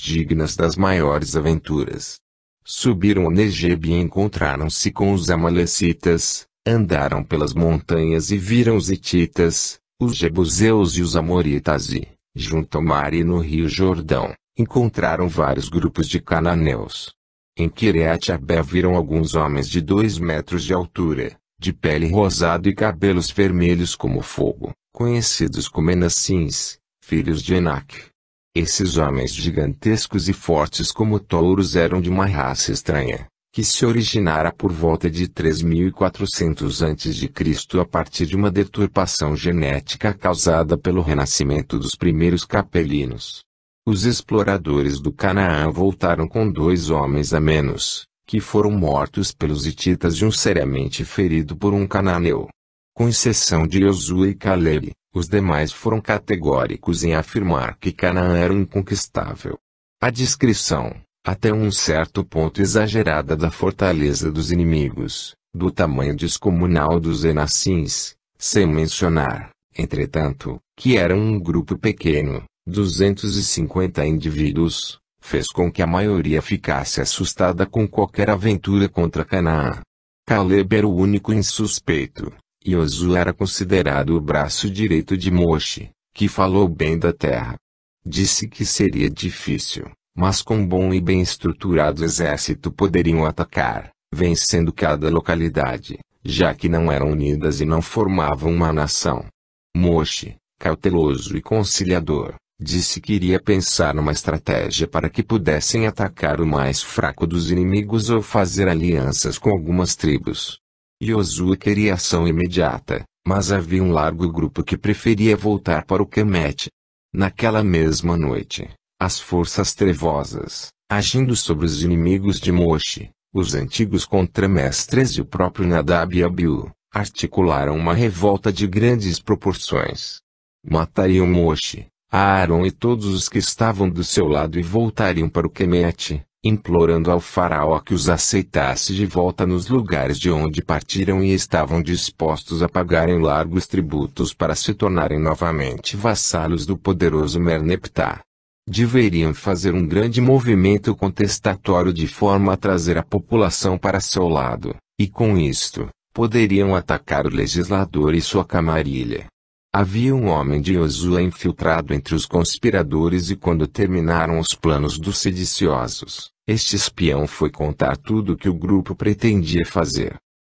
dignas das maiores aventuras. Subiram a Negebe e encontraram-se com os amalecitas, andaram pelas montanhas e viram os hititas, os jebuseus e os amoritas e, junto ao mar e no rio Jordão, encontraram vários grupos de cananeus. Em Quireate-Arbé viram alguns homens de 2 metros de altura, de pele rosada e cabelos vermelhos como fogo, conhecidos como Enassins, filhos de Enac. Esses homens gigantescos e fortes como touros eram de uma raça estranha, que se originara por volta de 3400 a.C. a partir de uma deturpação genética causada pelo renascimento dos primeiros capelinos. Os exploradores do Canaã voltaram com 2 homens a menos, que foram mortos pelos hititas e um seriamente ferido por um cananeu. Com exceção de Josué e Calebe, os demais foram categóricos em afirmar que Canaã era inconquistável. A descrição, até um certo ponto exagerada da fortaleza dos inimigos, do tamanho descomunal dos Enassins, sem mencionar, entretanto, que eram um grupo pequeno, 250 indivíduos, fez com que a maioria ficasse assustada com qualquer aventura contra Canaã. Calebe era o único insuspeito, e Josué era considerado o braço direito de Moche, que falou bem da terra. Disse que seria difícil, mas com bom e bem estruturado exército poderiam atacar, vencendo cada localidade, já que não eram unidas e não formavam uma nação. Moche, cauteloso e conciliador, disse que iria pensar numa estratégia para que pudessem atacar o mais fraco dos inimigos ou fazer alianças com algumas tribos. Josué queria ação imediata, mas havia um largo grupo que preferia voltar para o Quemete. Naquela mesma noite, as forças trevosas, agindo sobre os inimigos de Moche, os antigos contramestres e o próprio Nadab e Abiú, articularam uma revolta de grandes proporções. Matariam Moche, Aaron e todos os que estavam do seu lado e voltariam para o Quemete, implorando ao faraó que os aceitasse de volta nos lugares de onde partiram e estavam dispostos a pagarem largos tributos para se tornarem novamente vassalos do poderoso Merneptah. Deveriam fazer um grande movimento contestatório de forma a trazer a população para seu lado, e com isto, poderiam atacar o legislador e sua camarilha. Havia um homem de Josué infiltrado entre os conspiradores e quando terminaram os planos dos sediciosos, este espião foi contar tudo o que o grupo pretendia fazer.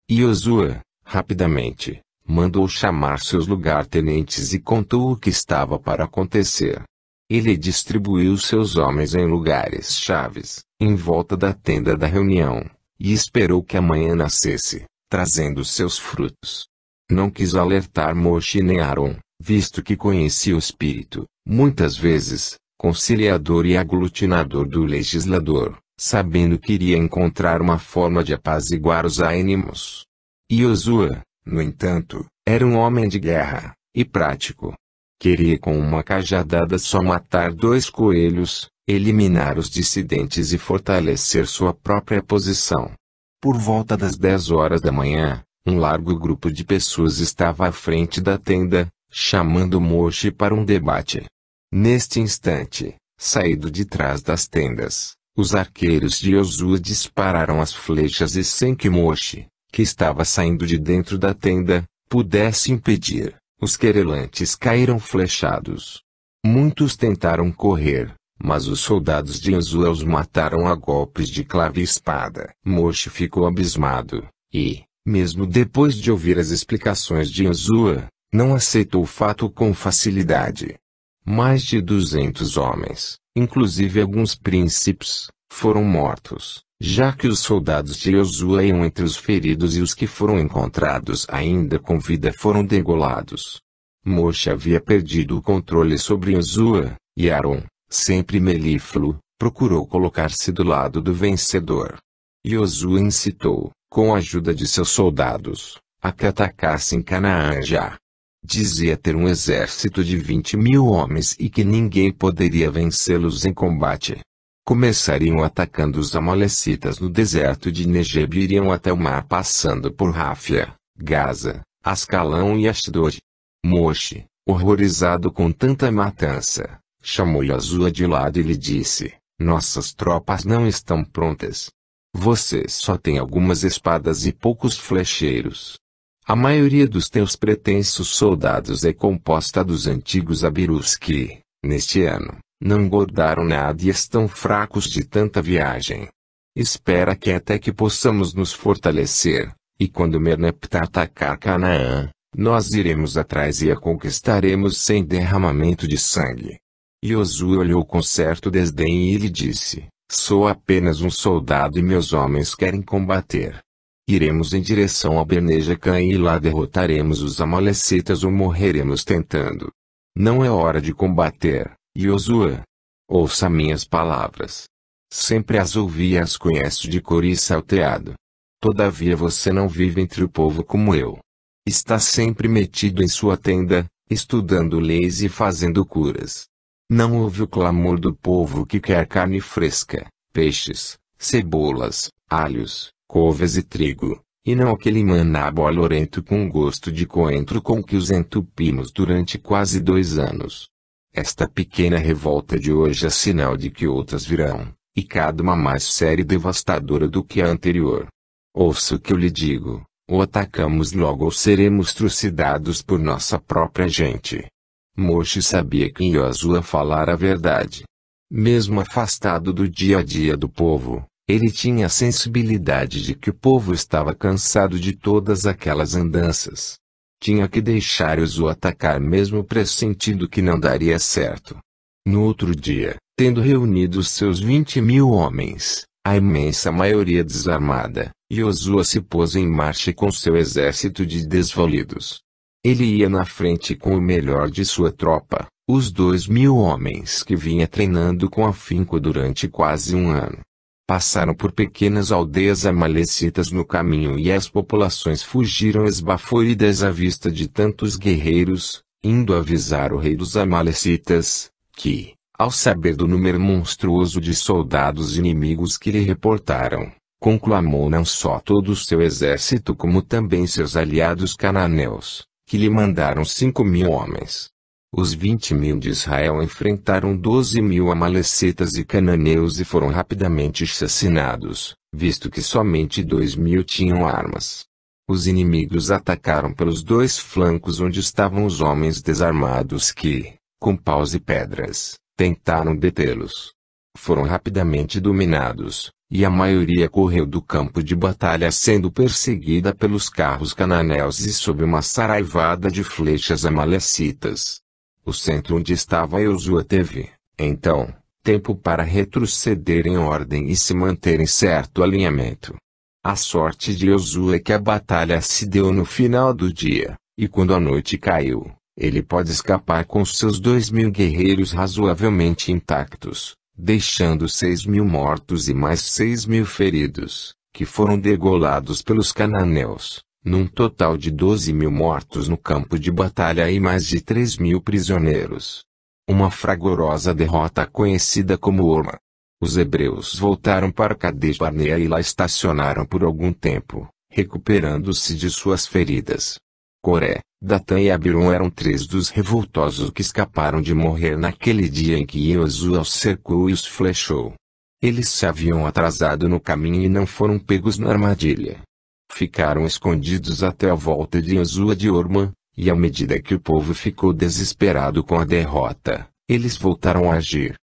E Josué, rapidamente, mandou chamar seus lugar-tenentes e contou o que estava para acontecer. Ele distribuiu seus homens em lugares chaves, em volta da tenda da reunião, e esperou que a manhã nascesse, trazendo seus frutos. Não quis alertar Moche nem Aaron, visto que conhecia o espírito, muitas vezes, conciliador e aglutinador do legislador, sabendo que iria encontrar uma forma de apaziguar os ânimos. E Josué, no entanto, era um homem de guerra, e prático. Queria com uma cajadada só matar 2 coelhos, eliminar os dissidentes e fortalecer sua própria posição. Por volta das 10 horas da manhã, um largo grupo de pessoas estava à frente da tenda, chamando Moche para um debate. Neste instante, saído de trás das tendas, os arqueiros de Josué dispararam as flechas e sem que Moche, que estava saindo de dentro da tenda, pudesse impedir, os querelantes caíram flechados. Muitos tentaram correr, mas os soldados de Josué os mataram a golpes de clave e espada. Moche ficou abismado, e, mesmo depois de ouvir as explicações de Josué, não aceitou o fato com facilidade. Mais de 200 homens, inclusive alguns príncipes, foram mortos, já que os soldados de Josué iam entre os feridos e os que foram encontrados ainda com vida foram degolados. Moche havia perdido o controle sobre Josué, e Aaron, sempre melífluo, procurou colocar-se do lado do vencedor. Josué incitou, com a ajuda de seus soldados, a que atacassem Canaã já. Dizia ter um exército de 20.000 homens e que ninguém poderia vencê-los em combate. Começariam atacando os amalecitas no deserto de Negebe e iriam até o mar passando por Ráfia, Gaza, Ascalão e Ashdod. Moche, horrorizado com tanta matança, chamou Josué de lado e lhe disse: Nossas tropas não estão prontas. Você só tem algumas espadas e poucos flecheiros. A maioria dos teus pretensos soldados é composta dos antigos abirus que, neste ano, não engordaram nada e estão fracos de tanta viagem. Espera que até que possamos nos fortalecer, e quando Merneptah atacar Canaã, nós iremos atrás e a conquistaremos sem derramamento de sangue. Josué olhou com certo desdém e lhe disse: Sou apenas um soldado e meus homens querem combater. Iremos em direção a Bene-Jacã e lá derrotaremos os amalecitas ou morreremos tentando. Não é hora de combater, Josué. Ouça minhas palavras. Sempre as ouvi e as conheço de cor e salteado. Todavia você não vive entre o povo como eu. Está sempre metido em sua tenda, estudando leis e fazendo curas. Não ouve o clamor do povo que quer carne fresca, peixes, cebolas, alhos, couves e trigo, e não aquele maná bolorento com gosto de coentro com que os entupimos durante quase 2 anos. Esta pequena revolta de hoje é sinal de que outras virão, e cada uma mais séria e devastadora do que a anterior. Ouça o que eu lhe digo, ou atacamos logo ou seremos trucidados por nossa própria gente. Moisés sabia que Josué falara a verdade. Mesmo afastado do dia a dia do povo, ele tinha a sensibilidade de que o povo estava cansado de todas aquelas andanças. Tinha que deixar Josué atacar mesmo pressentindo que não daria certo. No outro dia, tendo reunido os seus 20.000 homens, a imensa maioria desarmada, Josué se pôs em marcha com seu exército de desvalidos. Ele ia na frente com o melhor de sua tropa, os 2.000 homens que vinha treinando com afinco durante quase 1 ano. Passaram por pequenas aldeias amalecitas no caminho e as populações fugiram esbaforidas à vista de tantos guerreiros, indo avisar o rei dos amalecitas, que, ao saber do número monstruoso de soldados inimigos que lhe reportaram, conclamou não só todo o seu exército como também seus aliados cananeus, que lhe mandaram 5.000 homens. Os 20.000 de Israel enfrentaram 12.000 amalecitas e cananeus e foram rapidamente assassinados, visto que somente 2.000 tinham armas. Os inimigos atacaram pelos 2 flancos onde estavam os homens desarmados que, com paus e pedras, tentaram detê-los. Foram rapidamente dominados, e a maioria correu do campo de batalha sendo perseguida pelos carros cananeus e sob uma saraivada de flechas amalecitas. O centro onde estava Josué teve, então, tempo para retroceder em ordem e se manter em certo alinhamento. A sorte de Josué é que a batalha se deu no final do dia, e quando a noite caiu, ele pode escapar com seus 2.000 guerreiros razoavelmente intactos, deixando 6.000 mortos e mais 6.000 feridos, que foram degolados pelos cananeus. Num total de 12.000 mortos no campo de batalha e mais de 3.000 prisioneiros. Uma fragorosa derrota conhecida como Orma. Os hebreus voltaram para Cades Barnea e lá estacionaram por algum tempo, recuperando-se de suas feridas. Coré, Datã e Abiram eram 3 dos revoltosos que escaparam de morrer naquele dia em que Josué os cercou e os flechou. Eles se haviam atrasado no caminho e não foram pegos na armadilha. Ficaram escondidos até a volta de Josué de Orma, e à medida que o povo ficou desesperado com a derrota, eles voltaram a agir.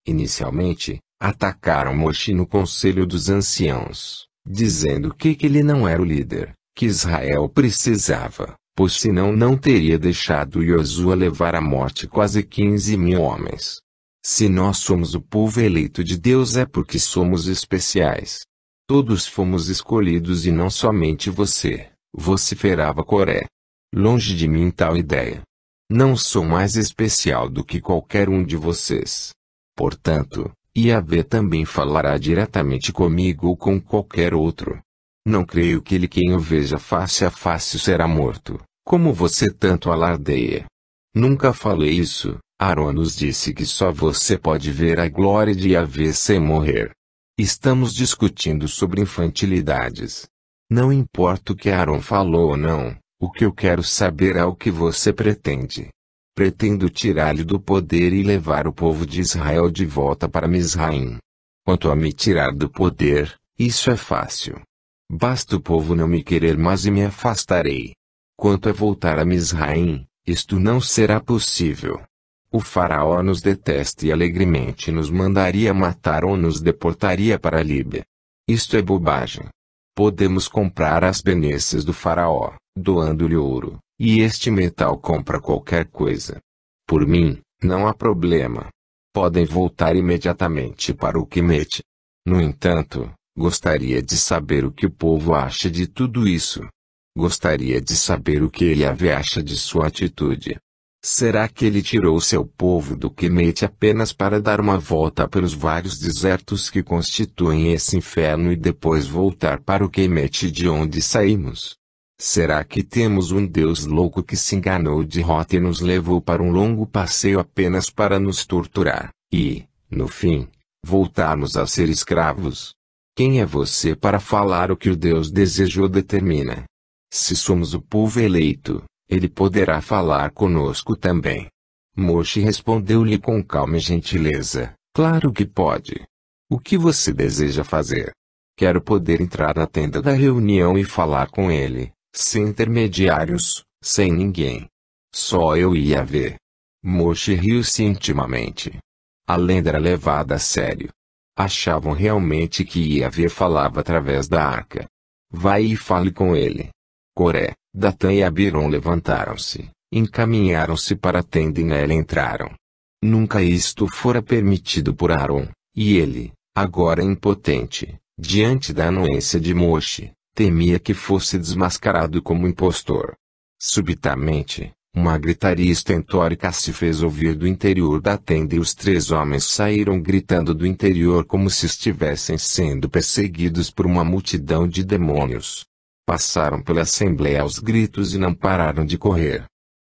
Inicialmente, atacaram Moisés no conselho dos anciãos, dizendo que ele não era o líder, que Israel precisava, pois senão não teria deixado Josué levar à morte quase 15.000 homens. Se nós somos o povo eleito de Deus é porque somos especiais. Todos fomos escolhidos e não somente você, vociferava Coré. Longe de mim tal ideia. Não sou mais especial do que qualquer um de vocês. Portanto, Yahvé também falará diretamente comigo ou com qualquer outro. Não creio que ele quem o veja face a face será morto, como você tanto alardeia. Nunca falei isso, Arão nos disse que só você pode ver a glória de Yahvé sem morrer. Estamos discutindo sobre infantilidades. Não importa o que Arão falou ou não, o que eu quero saber é o que você pretende. Pretendo tirar-lhe do poder e levar o povo de Israel de volta para Misraim. Quanto a me tirar do poder, isso é fácil. Basta o povo não me querer mais e me afastarei. Quanto a voltar a Misraim, isto não será possível. O faraó nos detesta e alegremente nos mandaria matar ou nos deportaria para a Líbia. Isto é bobagem. Podemos comprar as benesses do faraó, doando-lhe ouro, e este metal compra qualquer coisa. Por mim, não há problema. Podem voltar imediatamente para o Quemete. No entanto, gostaria de saber o que o povo acha de tudo isso. Gostaria de saber o que Yahvé acha de sua atitude. Será que ele tirou seu povo do Quemete apenas para dar uma volta pelos vários desertos que constituem esse inferno e depois voltar para o Quemete de onde saímos? Será que temos um Deus louco que se enganou de rota e nos levou para um longo passeio apenas para nos torturar, e, no fim, voltarmos a ser escravos? Quem é você para falar o que o Deus desejou determina? Se somos o povo eleito, ele poderá falar conosco também. Moshe respondeu-lhe com calma e gentileza: claro que pode. O que você deseja fazer? Quero poder entrar na tenda da reunião e falar com ele, sem intermediários, sem ninguém. Só eu e Yahvé. Moshe riu-se intimamente. A lenda era levada a sério. Achavam realmente que Yahvé falava através da arca. Vai e fale com ele. Coré, Datã e Abiram levantaram-se, encaminharam-se para a tenda e nela entraram. Nunca isto fora permitido por Aron, e ele, agora impotente, diante da anuência de Moshe, temia que fosse desmascarado como impostor. Subitamente, uma gritaria estentórica se fez ouvir do interior da tenda e os 3 homens saíram gritando do interior como se estivessem sendo perseguidos por uma multidão de demônios. Passaram pela assembleia aos gritos e não pararam de correr.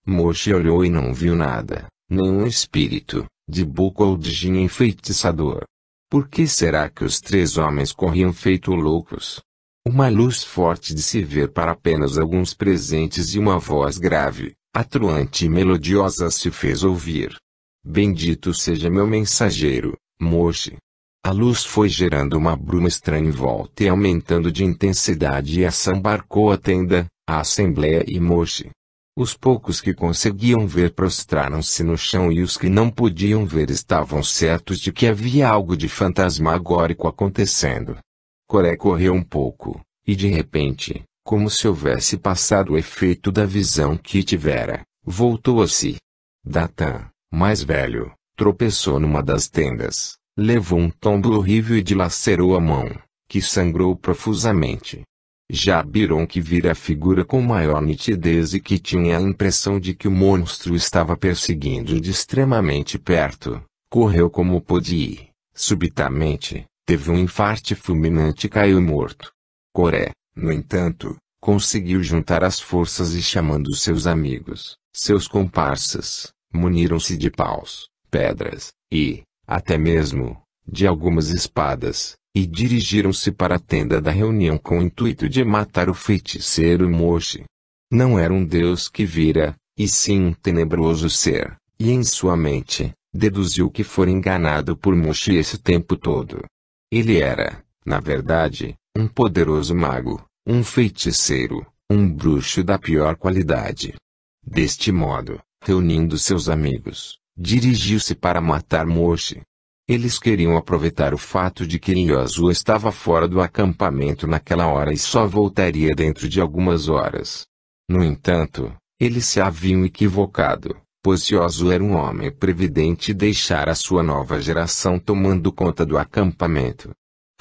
Moshe olhou e não viu nada, nenhum espírito, de boca ou de jinha enfeitiçador. Por que será que os 3 homens corriam feito loucos? Uma luz forte de se ver para apenas alguns presentes e uma voz grave, atroante e melodiosa se fez ouvir. Bendito seja meu mensageiro, Moshe. A luz foi gerando uma bruma estranha em volta e aumentando de intensidade e assambarcou a tenda, a assembleia e Moshe. Os poucos que conseguiam ver prostraram-se no chão e os que não podiam ver estavam certos de que havia algo de fantasmagórico acontecendo. Coré correu um pouco, e de repente, como se houvesse passado o efeito da visão que tivera, voltou a si. Datã, mais velho, tropeçou numa das tendas. Levou um tombo horrível e dilacerou a mão, que sangrou profusamente. Já Abiram, que vira a figura com maior nitidez e que tinha a impressão de que o monstro estava perseguindo de extremamente perto, correu como pôde e, subitamente, teve um infarte fulminante e caiu morto. Coré, no entanto, conseguiu juntar as forças e chamando seus amigos, seus comparsas, muniram-se de paus, pedras, e, até mesmo, de algumas espadas, e dirigiram-se para a tenda da reunião com o intuito de matar o feiticeiro Moshe. Não era um Deus que vira, e sim um tenebroso ser, e em sua mente, deduziu que fora enganado por Moshe esse tempo todo. Ele era, na verdade, um poderoso mago, um feiticeiro, um bruxo da pior qualidade. Deste modo, reunindo seus amigos, dirigiu-se para matar Moshe. Eles queriam aproveitar o fato de que Yoshua estava fora do acampamento naquela hora e só voltaria dentro de algumas horas. No entanto, eles se haviam equivocado, pois Yoshua era um homem previdente e deixara a sua nova geração tomando conta do acampamento.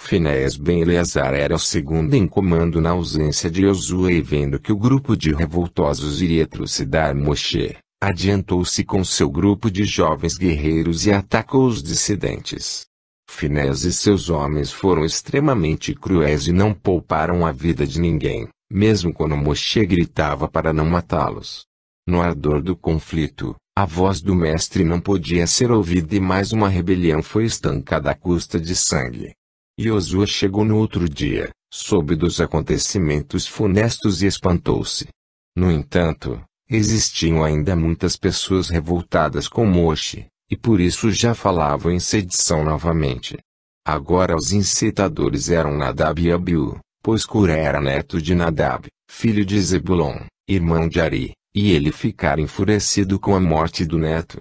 Finéias ben Eleazar era o segundo em comando na ausência de Yoshua e vendo que o grupo de revoltosos iria trucidar Moshe, adiantou-se com seu grupo de jovens guerreiros e atacou os dissidentes. Finéias e seus homens foram extremamente cruéis e não pouparam a vida de ninguém, mesmo quando Moshe gritava para não matá-los. No ardor do conflito, a voz do mestre não podia ser ouvida e mais uma rebelião foi estancada à custa de sangue. Yoshua chegou no outro dia, soube dos acontecimentos funestos e espantou-se. No entanto, existiam ainda muitas pessoas revoltadas com Moshe, e por isso já falavam em sedição novamente. Agora os incitadores eram Nadab e Abiú, pois Coré era neto de Nadab, filho de Zebulon, irmão de Ari, e ele ficara enfurecido com a morte do neto.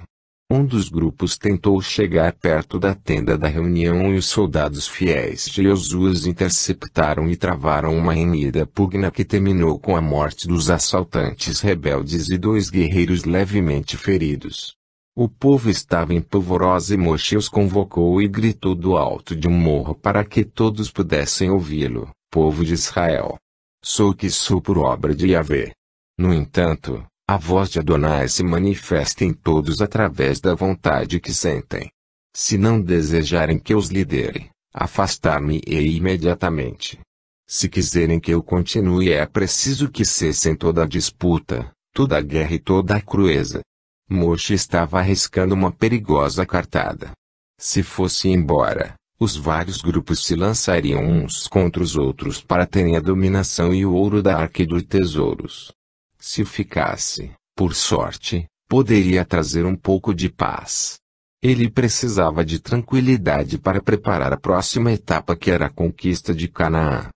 Um dos grupos tentou chegar perto da tenda da reunião e os soldados fiéis de Josué os interceptaram e travaram uma renhida pugna que terminou com a morte dos assaltantes rebeldes e 2 guerreiros levemente feridos. O povo estava em polvorosa e Moshe os convocou e gritou do alto de um morro para que todos pudessem ouvi-lo: povo de Israel, sou que sou por obra de Yahvé. No entanto, a voz de Adonai se manifesta em todos através da vontade que sentem. Se não desejarem que eu os lidere, afastar-me-ei imediatamente. Se quiserem que eu continue, é preciso que cessem toda a disputa, toda a guerra e toda a crueza. Moshe estava arriscando uma perigosa cartada. Se fosse embora, os vários grupos se lançariam uns contra os outros para terem a dominação e o ouro da arca e dos tesouros. Se ficasse, por sorte, poderia trazer um pouco de paz. Ele precisava de tranquilidade para preparar a próxima etapa, que era a conquista de Canaã.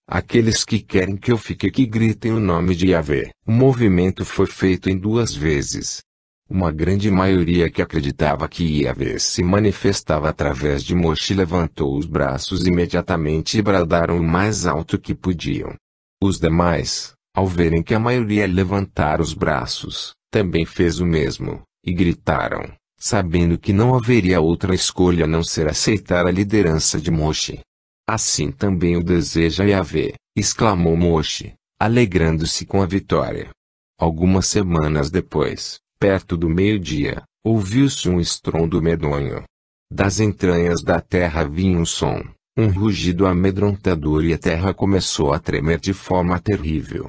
Aqueles que querem que eu fique aqui gritem o nome de Yahvé. O movimento foi feito em 2 vezes. Uma grande maioria que acreditava que Yahvé se manifestava através de Moshe levantou os braços imediatamente e bradaram o mais alto que podiam. Os demais, ao verem que a maioria levantara os braços, também fez o mesmo, e gritaram, sabendo que não haveria outra escolha a não ser aceitar a liderança de Moshe. Assim também o deseja Yahvé, exclamou Moshe, alegrando-se com a vitória. Algumas semanas depois, perto do meio-dia, ouviu-se um estrondo medonho. Das entranhas da terra vinha um som, um rugido amedrontador, e a terra começou a tremer de forma terrível.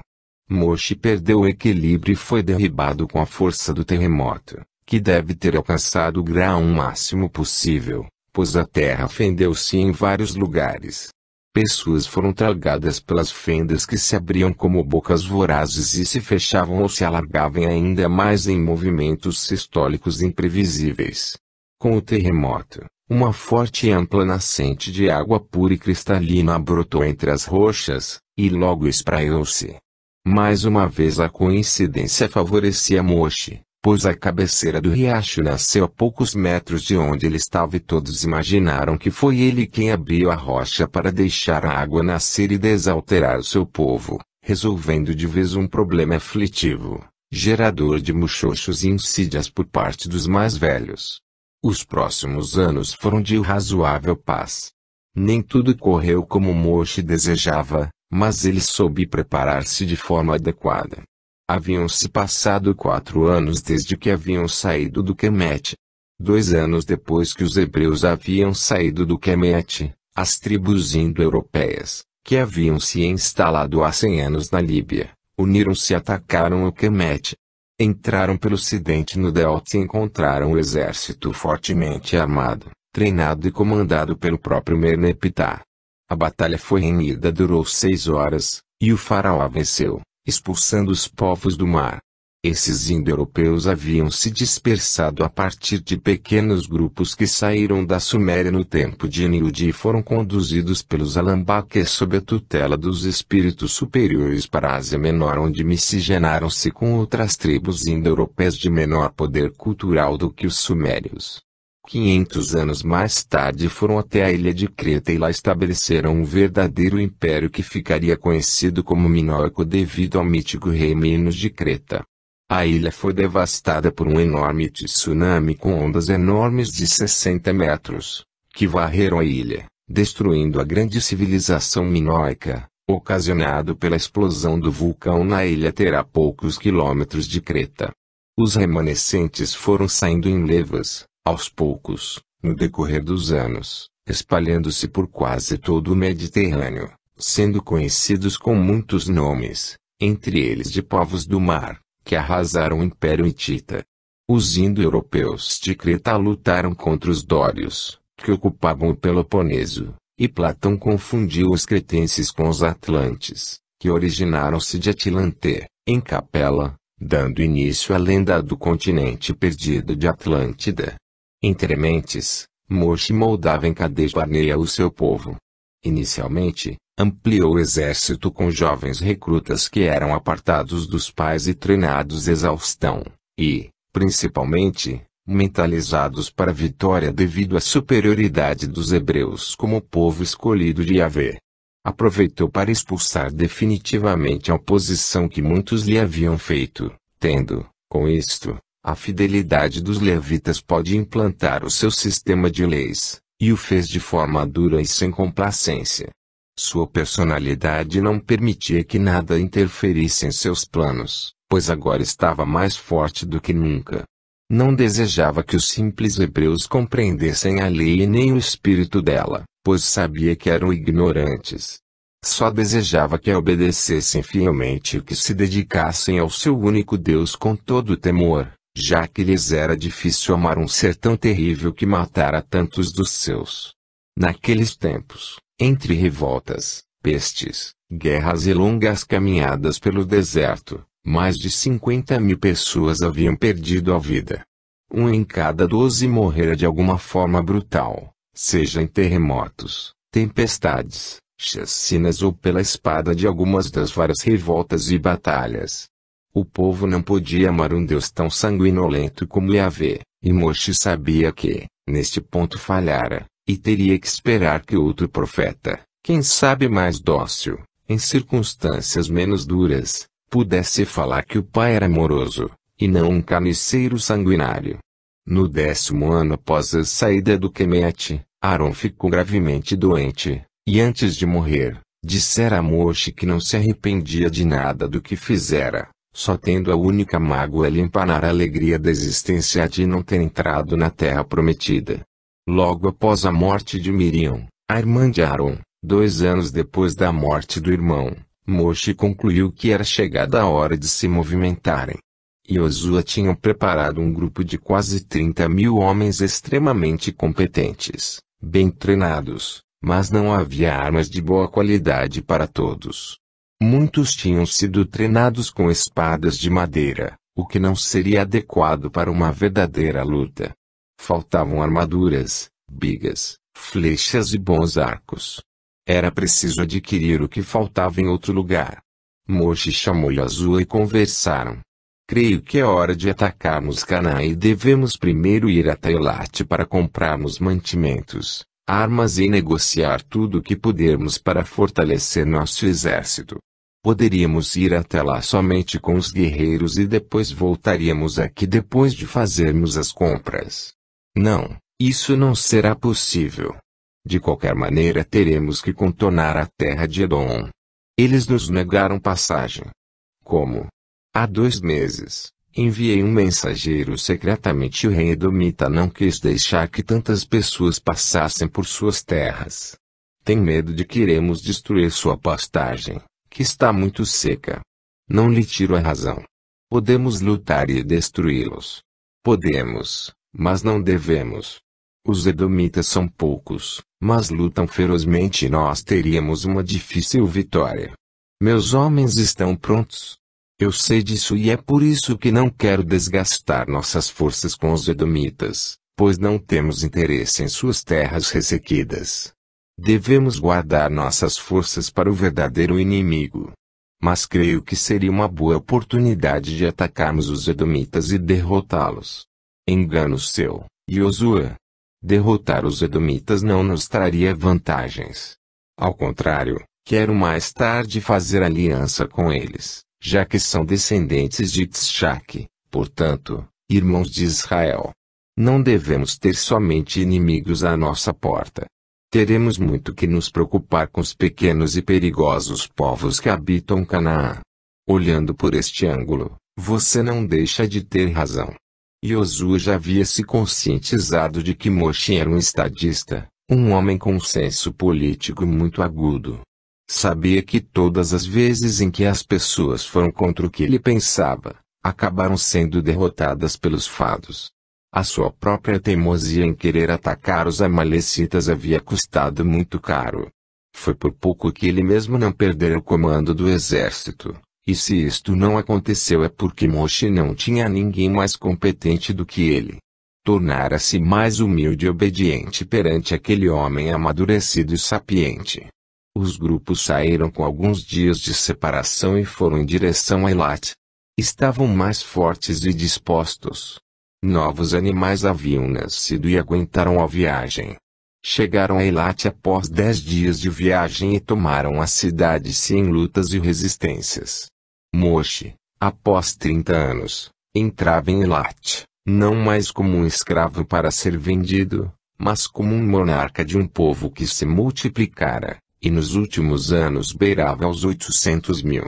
Moshe perdeu o equilíbrio e foi derribado com a força do terremoto, que deve ter alcançado o grau máximo possível, pois a terra fendeu-se em vários lugares. Pessoas foram tragadas pelas fendas que se abriam como bocas vorazes e se fechavam ou se alargavam ainda mais em movimentos sistólicos imprevisíveis. Com o terremoto, uma forte e ampla nascente de água pura e cristalina brotou entre as rochas, e logo espraiou-se. Mais uma vez a coincidência favorecia Moshe, pois a cabeceira do riacho nasceu a poucos metros de onde ele estava e todos imaginaram que foi ele quem abriu a rocha para deixar a água nascer e desalterar o seu povo, resolvendo de vez um problema aflitivo, gerador de muxoxos e insídias por parte dos mais velhos. Os próximos anos foram de razoável paz. Nem tudo correu como Moshe desejava, mas ele soube preparar-se de forma adequada. Haviam-se passado 4 anos desde que haviam saído do Quemete. 2 anos depois que os hebreus haviam saído do Quemete, as tribos indo-europeias, que haviam se instalado há 100 anos na Líbia, uniram-se e atacaram o Quemete. Entraram pelo ocidente no delta e encontraram o exército fortemente armado, treinado e comandado pelo próprio Merneptah. A batalha foi renhida, durou 6 horas, e o faraó venceu, expulsando os povos do mar. Esses indo-europeus haviam se dispersado a partir de pequenos grupos que saíram da Suméria no tempo de Nilde e foram conduzidos pelos Alambaques sob a tutela dos espíritos superiores para a Ásia Menor, onde miscigenaram-se com outras tribos indo-europeias de menor poder cultural do que os sumérios. 500 anos mais tarde foram até a ilha de Creta e lá estabeleceram um verdadeiro império que ficaria conhecido como Minóico devido ao mítico rei Minos de Creta. A ilha foi devastada por um enorme tsunami com ondas enormes de 60 metros, que varreram a ilha, destruindo a grande civilização minoica, ocasionado pela explosão do vulcão na ilha terá poucos quilômetros de Creta. Os remanescentes foram saindo em levas, aos poucos, no decorrer dos anos, espalhando-se por quase todo o Mediterrâneo, sendo conhecidos com muitos nomes, entre eles de povos do mar, que arrasaram o Império Hitita. Os indo-europeus de Creta lutaram contra os dórios, que ocupavam o Peloponeso, e Platão confundiu os cretenses com os atlantes, que originaram-se de Atlante, em Capela, dando início à lenda do continente perdido de Atlântida. Entre mentes, Moshe moldava em Kadesh Barnea o seu povo. Inicialmente, ampliou o exército com jovens recrutas que eram apartados dos pais e treinados à exaustão, e, principalmente, mentalizados para a vitória devido à superioridade dos hebreus como povo escolhido de Yahvé. Aproveitou para expulsar definitivamente a oposição que muitos lhe haviam feito, tendo, com isto, a fidelidade dos levitas pode implantar o seu sistema de leis, e o fez de forma dura e sem complacência. Sua personalidade não permitia que nada interferisse em seus planos, pois agora estava mais forte do que nunca. Não desejava que os simples hebreus compreendessem a lei e nem o espírito dela, pois sabia que eram ignorantes. Só desejava que a obedecessem fielmente e que se dedicassem ao seu único Deus com todo o temor, já que lhes era difícil amar um ser tão terrível que matara tantos dos seus. Naqueles tempos, entre revoltas, pestes, guerras e longas caminhadas pelo deserto, mais de 50.000 pessoas haviam perdido a vida. Um em cada 12 morrera de alguma forma brutal, seja em terremotos, tempestades, chacinas ou pela espada de algumas das várias revoltas e batalhas. O povo não podia amar um Deus tão sanguinolento como Yahvé, e Moshe sabia que, neste ponto falhara, e teria que esperar que outro profeta, quem sabe mais dócil, em circunstâncias menos duras, pudesse falar que o pai era amoroso, e não um carniceiro sanguinário. No 10º ano após a saída do Quemete, Arão ficou gravemente doente, e antes de morrer, dissera a Moshe que não se arrependia de nada do que fizera, só tendo a única mágoa lhe empanar a alegria da existência de não ter entrado na terra prometida. Logo após a morte de Miriam, a irmã de Arão, 2 anos depois da morte do irmão, Moshe concluiu que era chegada a hora de se movimentarem. Josué tinha preparado um grupo de quase 30.000 homens extremamente competentes, bem treinados, mas não havia armas de boa qualidade para todos. Muitos tinham sido treinados com espadas de madeira, o que não seria adequado para uma verdadeira luta. Faltavam armaduras, bigas, flechas e bons arcos. Era preciso adquirir o que faltava em outro lugar. Moshe chamou Josué e conversaram. Creio que é hora de atacarmos Canaã e devemos primeiro ir até Elate para comprarmos mantimentos, armas e negociar tudo o que pudermos para fortalecer nosso exército. Poderíamos ir até lá somente com os guerreiros e depois voltaríamos aqui depois de fazermos as compras. Não, isso não será possível. De qualquer maneira teremos que contornar a terra de Edom. Eles nos negaram passagem. Como? Há 2 meses, enviei um mensageiro secretamente e o rei Edomita não quis deixar que tantas pessoas passassem por suas terras. Tem medo de que iremos destruir sua pastagem, que está muito seca. Não lhe tiro a razão. Podemos lutar e destruí-los. Podemos, mas não devemos. Os edomitas são poucos, mas lutam ferozmente e nós teríamos uma difícil vitória. Meus homens estão prontos. Eu sei disso e é por isso que não quero desgastar nossas forças com os edomitas, pois não temos interesse em suas terras ressequidas. Devemos guardar nossas forças para o verdadeiro inimigo. Mas creio que seria uma boa oportunidade de atacarmos os edomitas e derrotá-los. Engano seu, Josué. Derrotar os edomitas não nos traria vantagens. Ao contrário, quero mais tarde fazer aliança com eles, já que são descendentes de Tshak, portanto, irmãos de Israel. Não devemos ter somente inimigos à nossa porta. Teremos muito que nos preocupar com os pequenos e perigosos povos que habitam Canaã. Olhando por este ângulo, você não deixa de ter razão. Josué já havia se conscientizado de que Moshe era um estadista, um homem com um senso político muito agudo. Sabia que todas as vezes em que as pessoas foram contra o que ele pensava, acabaram sendo derrotadas pelos fados. A sua própria teimosia em querer atacar os amalecitas havia custado muito caro. Foi por pouco que ele mesmo não perdera o comando do exército, e se isto não aconteceu é porque Moshe não tinha ninguém mais competente do que ele. tornara-se mais humilde e obediente perante aquele homem amadurecido e sapiente. Os grupos saíram com alguns dias de separação e foram em direção a Eilat. Estavam mais fortes e dispostos. Novos animais haviam nascido e aguentaram a viagem. Chegaram a Eilat após 10 dias de viagem e tomaram a cidade sem lutas e resistências. Moshe, após 30 anos, entrava em Eilat, não mais como um escravo para ser vendido, mas como um monarca de um povo que se multiplicara, e nos últimos anos beirava aos 800.000.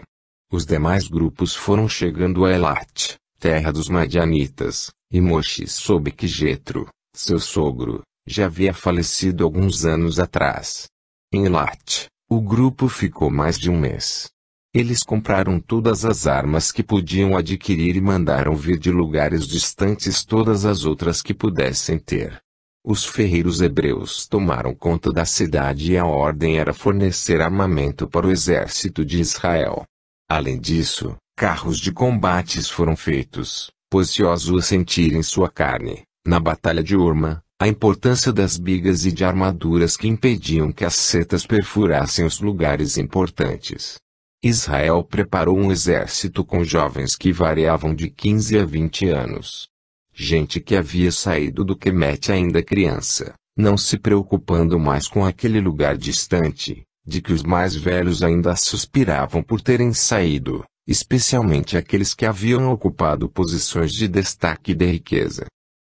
Os demais grupos foram chegando a Eilat, terra dos Madianitas, e Moshe soube que Jetro, seu sogro, já havia falecido alguns anos atrás. Em Eilat, o grupo ficou mais de um mês. Eles compraram todas as armas que podiam adquirir e mandaram vir de lugares distantes todas as outras que pudessem ter. Os ferreiros hebreus tomaram conta da cidade e a ordem era fornecer armamento para o exército de Israel. Além disso, carros de combates foram feitos, pois se Josué sentir em sua carne, na batalha de Orma, a importância das bigas e de armaduras que impediam que as setas perfurassem os lugares importantes. Israel preparou um exército com jovens que variavam de 15 a 20 anos. Gente que havia saído do Quemete ainda criança, não se preocupando mais com aquele lugar distante, de que os mais velhos ainda suspiravam por terem saído, especialmente aqueles que haviam ocupado posições de destaque e de riqueza.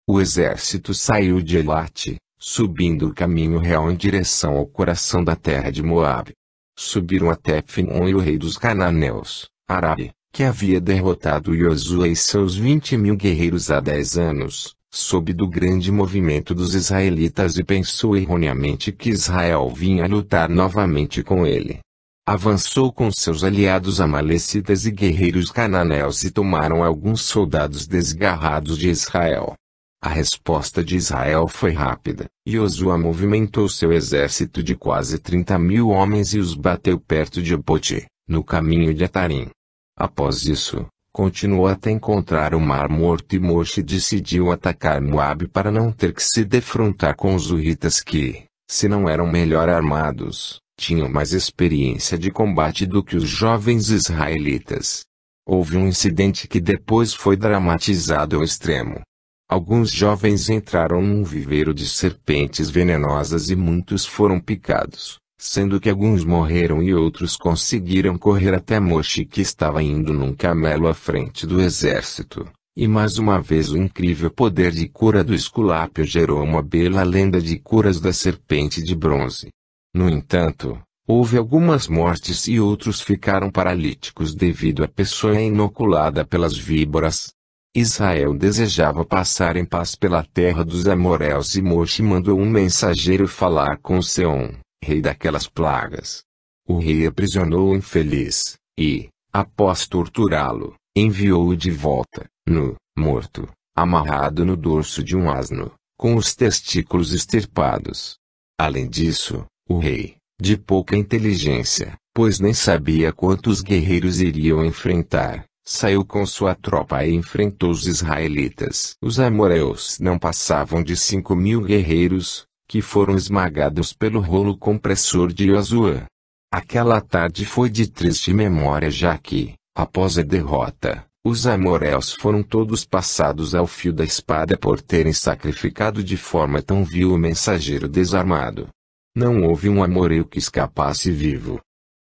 O exército saiu de Eilat, subindo o caminho real em direção ao coração da terra de Moabe. Subiram até Finom e o rei dos cananeus, Arabe, que havia derrotado Josué e seus 20.000 guerreiros há 10 anos, soube do grande movimento dos israelitas e pensou erroneamente que Israel vinha lutar novamente com ele. Avançou com seus aliados amalecitas e guerreiros cananeus e tomaram alguns soldados desgarrados de Israel. A resposta de Israel foi rápida. Josué movimentou seu exército de quase 30.000 homens e os bateu perto de Obote, no caminho de Atarim. Após isso, continuou até encontrar o Mar Morto e Moshe decidiu atacar Moabe para não ter que se defrontar com os Uritas que, se não eram melhor armados, tinham mais experiência de combate do que os jovens israelitas. Houve um incidente que depois foi dramatizado ao extremo. Alguns jovens entraram num viveiro de serpentes venenosas e muitos foram picados, sendo que alguns morreram e outros conseguiram correr até Moshe que estava indo num camelo à frente do exército. E mais uma vez o incrível poder de cura do Esculápio gerou uma bela lenda de curas da serpente de bronze. No entanto, houve algumas mortes e outros ficaram paralíticos devido à peçonha inoculada pelas víboras. Israel desejava passar em paz pela terra dos amorreus e Moshe mandou um mensageiro falar com Seom, rei daquelas plagas. O rei aprisionou o infeliz, e, após torturá-lo, enviou-o de volta, nu, morto, amarrado no dorso de um asno, com os testículos extirpados. Além disso, o rei, de pouca inteligência, pois nem sabia quantos guerreiros iriam enfrentar, saiu com sua tropa e enfrentou os israelitas. Os amorreus não passavam de 5.000 guerreiros, que foram esmagados pelo rolo compressor de Josué. Aquela tarde foi de triste memória já que, após a derrota, os amorreus foram todos passados ao fio da espada por terem sacrificado de forma tão vil o mensageiro desarmado. Não houve um amorreu que escapasse vivo.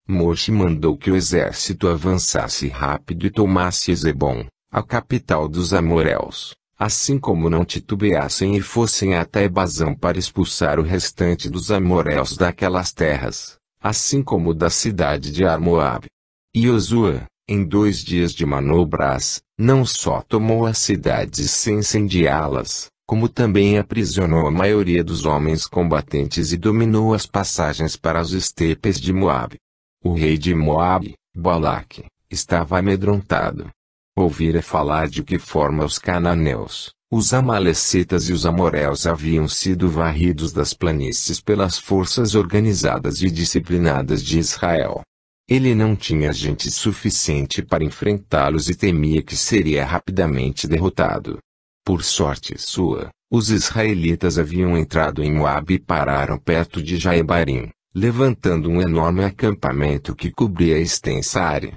Moshe mandou que o exército avançasse rápido e tomasse Ezebom, a capital dos amorreus, assim como não titubeassem e fossem até Bazã para expulsar o restante dos amorreus daquelas terras, assim como da cidade de Ar-Moabe. E Josué, em 2 dias de manobras, não só tomou as cidades sem incendiá-las, como também aprisionou a maioria dos homens combatentes e dominou as passagens para as estepes de Moabe. O rei de Moabe, Balaque, estava amedrontado. Ouvira falar de que forma os cananeus, os amalecitas e os amorreus haviam sido varridos das planícies pelas forças organizadas e disciplinadas de Israel. Ele não tinha gente suficiente para enfrentá-los e temia que seria rapidamente derrotado. Por sorte sua, Os israelitas haviam entrado em Moabe e pararam perto de Jaebarim, levantando um enorme acampamento que cobria a extensa área.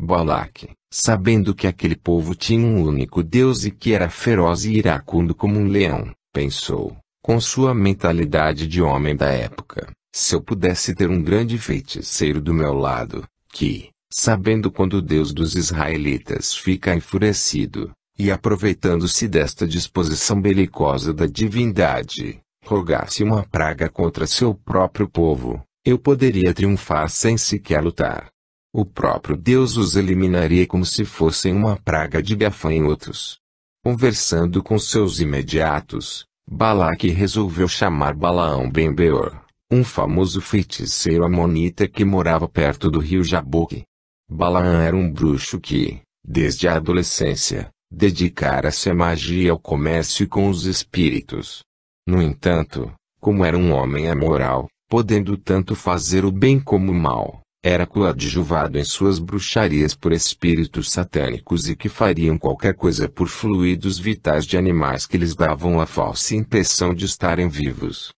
Balaque, sabendo que aquele povo tinha um único Deus e que era feroz e iracundo como um leão, pensou, com sua mentalidade de homem da época, se eu pudesse ter um grande feiticeiro do meu lado, que, sabendo quando o Deus dos israelitas fica enfurecido, e aproveitando-se desta disposição belicosa da divindade, rogasse uma praga contra seu próprio povo, eu poderia triunfar sem sequer lutar. O próprio Deus os eliminaria como se fossem uma praga de gafanhotos. Conversando com seus imediatos, Balaque resolveu chamar Balaão ben Beor, um famoso feiticeiro amonita que morava perto do rio Jaboque. Balaão era um bruxo que, desde a adolescência, dedicara-se à magia e ao comércio com os espíritos. No entanto, como era um homem amoral, podendo tanto fazer o bem como o mal, era coadjuvado em suas bruxarias por espíritos satânicos e que fariam qualquer coisa por fluidos vitais de animais que lhes davam a falsa impressão de estarem vivos.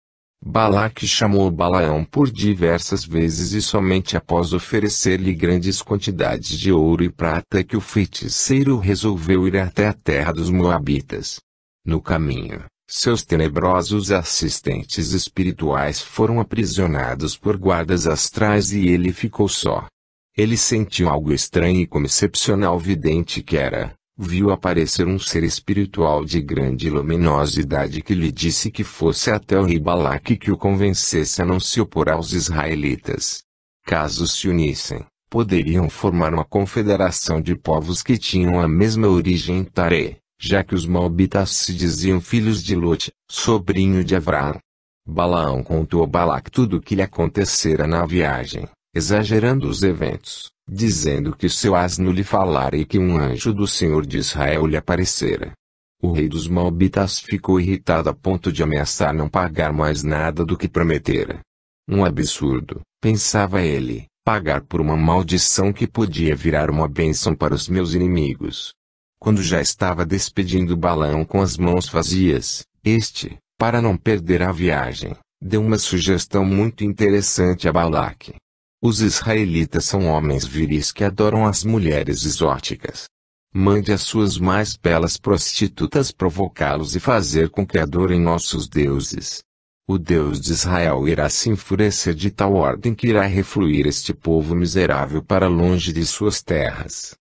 Balaque chamou Balaão por diversas vezes e somente após oferecer-lhe grandes quantidades de ouro e prata que o feiticeiro resolveu ir até a terra dos Moabitas. No caminho, seus tenebrosos assistentes espirituais foram aprisionados por guardas astrais e ele ficou só. Ele sentiu algo estranho e como excepcional vidente que era, viu aparecer um ser espiritual de grande luminosidade que lhe disse que fosse até o rei Balaque que o convencesse a não se opor aos israelitas. Caso se unissem, poderiam formar uma confederação de povos que tinham a mesma origem em Taré, já que os Moabitas se diziam filhos de Lot, sobrinho de Avrão. Balaão contou a Balaque tudo o que lhe acontecera na viagem, exagerando os eventos, dizendo que seu asno lhe falara e que um anjo do Senhor de Israel lhe aparecera. O rei dos Moabitas ficou irritado a ponto de ameaçar não pagar mais nada do que prometera. Um absurdo, pensava ele, pagar por uma maldição que podia virar uma bênção para os meus inimigos. Quando já estava despedindo Balaão com as mãos vazias, este, para não perder a viagem, deu uma sugestão muito interessante a Balaque. Os israelitas são homens viris que adoram as mulheres exóticas. Mande as suas mais belas prostitutas provocá-los e fazer com que adorem nossos deuses. O Deus de Israel irá se enfurecer de tal ordem que irá refluir este povo miserável para longe de suas terras.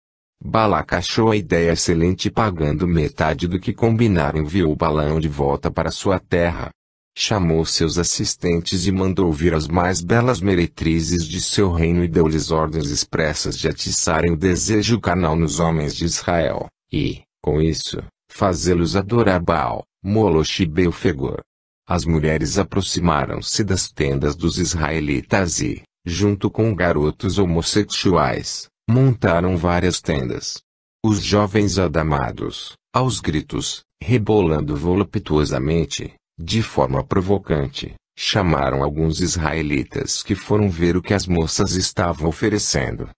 Balaque achou a ideia excelente e pagando metade do que combinaram enviou Balaão de volta para sua terra. Chamou seus assistentes e mandou vir as mais belas meretrizes de seu reino e deu-lhes ordens expressas de atiçarem o desejo carnal nos homens de Israel, e, com isso, fazê-los adorar Baal, Moloch e Belfegor. As mulheres aproximaram-se das tendas dos israelitas e, junto com garotos homossexuais, montaram várias tendas. Os jovens adamados, aos gritos, rebolando voluptuosamente, de forma provocante, chamaram alguns israelitas que foram ver o que as moças estavam oferecendo.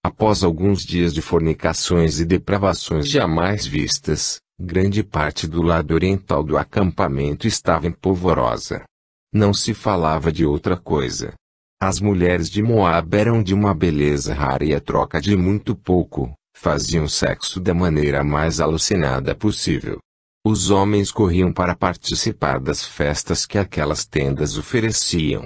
Após alguns dias de fornicações e depravações jamais vistas, grande parte do lado oriental do acampamento estava em polvorosa. Não se falava de outra coisa. As mulheres de Moabe eram de uma beleza rara e a troca de muito pouco, faziam sexo da maneira mais alucinada possível. Os homens corriam para participar das festas que aquelas tendas ofereciam.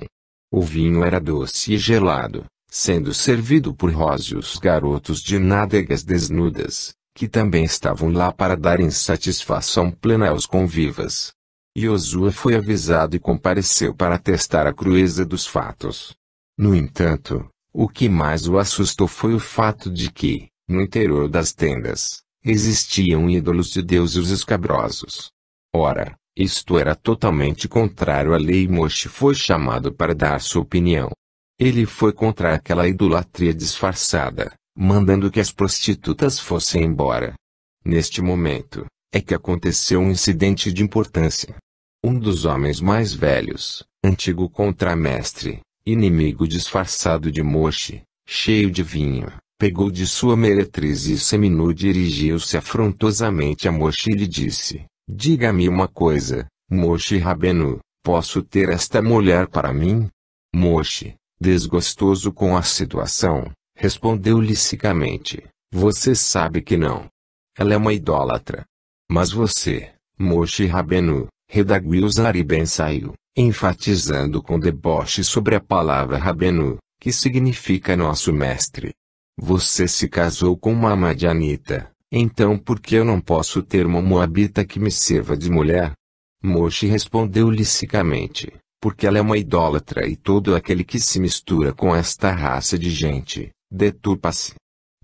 O vinho era doce e gelado, sendo servido por róseos garotos de nádegas desnudas, que também estavam lá para darem satisfação plena aos convivas. Josué foi avisado e compareceu para testar a crueza dos fatos. No entanto, o que mais o assustou foi o fato de que, no interior das tendas, existiam ídolos de deuses escabrosos. Ora, isto era totalmente contrário à lei e Moshe foi chamado para dar sua opinião. Ele foi contra aquela idolatria disfarçada, mandando que as prostitutas fossem embora. Neste momento, é que aconteceu um incidente de importância. Um dos homens mais velhos, antigo contramestre, inimigo disfarçado de Moshe, cheio de vinho, pegou de sua meretriz e seminou dirigiu-se afrontosamente a Moshe e lhe disse, diga-me uma coisa, Moshe Rabbeinu, posso ter esta mulher para mim? Moshe, desgostoso com a situação, respondeu-lhe secamente, você sabe que não. Ela é uma idólatra. Mas você, Moshe Rabbeinu, redarguiu Zari Ben saiu, enfatizando com deboche sobre a palavra Rabbeinu, que significa nosso mestre. Você se casou com uma madianita, então por que eu não posso ter uma moabita que me sirva de mulher? Moshe respondeu-lhe secamente, porque ela é uma idólatra e todo aquele que se mistura com esta raça de gente, deturpa-se.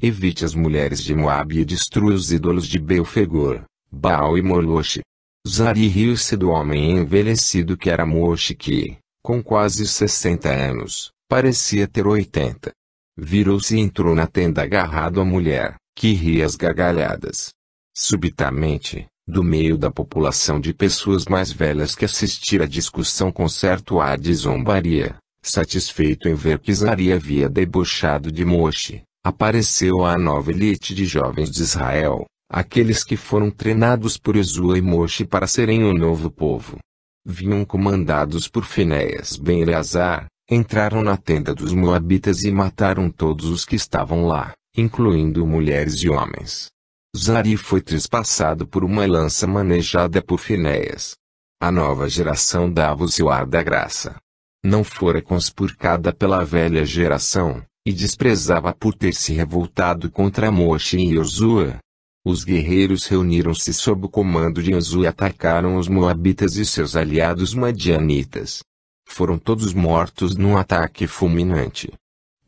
Evite as mulheres de Moabe e destrua os ídolos de Belfegor, Baal e Moloche. Zari riu-se do homem envelhecido que era Moshe que, com quase 60 anos, parecia ter 80. Virou-se e entrou na tenda agarrado à mulher, que ria às gargalhadas. Subitamente, do meio da população de pessoas mais velhas que assistira à discussão com certo ar de zombaria, satisfeito em ver que Zari havia debochado de Moshe, apareceu a nova elite de jovens de Israel, aqueles que foram treinados por Jesua e Moshe para serem o novo povo. Vinham comandados por Finéias ben Eleazar, entraram na tenda dos Moabitas e mataram todos os que estavam lá, incluindo mulheres e homens. Zari foi trespassado por uma lança manejada por Finéias. A nova geração dava o seu ar da graça. Não fora conspurcada pela velha geração, e desprezava por ter se revoltado contra Moshe e Jesua. Os guerreiros reuniram-se sob o comando de Jesua e atacaram os Moabitas e seus aliados madianitas. Foram todos mortos num ataque fulminante.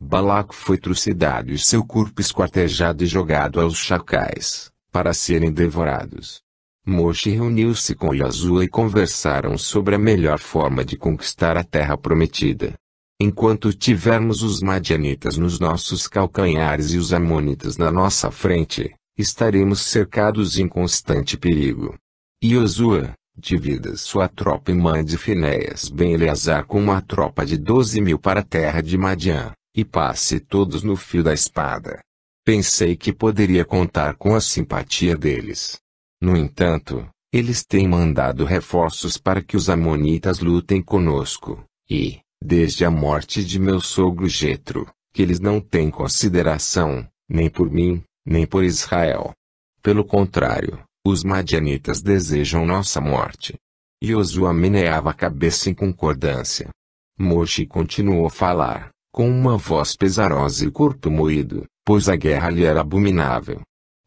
Balac foi trucidado e seu corpo esquartejado e jogado aos chacais, para serem devorados. Moshe reuniu-se com Jesua e conversaram sobre a melhor forma de conquistar a terra prometida. Enquanto tivermos os madianitas nos nossos calcanhares e os amonitas na nossa frente, estaremos cercados em constante perigo. E Jesua, divida sua tropa e mande Finéias ben Eleazar com uma tropa de 12.000 para a terra de Madian, e passe todos no fio da espada. Pensei que poderia contar com a simpatia deles. No entanto, eles têm mandado reforços para que os amonitas lutem conosco, e, desde a morte de meu sogro Jetro, que eles não têm consideração, nem por mim, nem por Israel. Pelo contrário, os madianitas desejam nossa morte. Jesua meneava a cabeça em concordância. Moshe continuou a falar, com uma voz pesarosa e o corpo moído, pois a guerra lhe era abominável.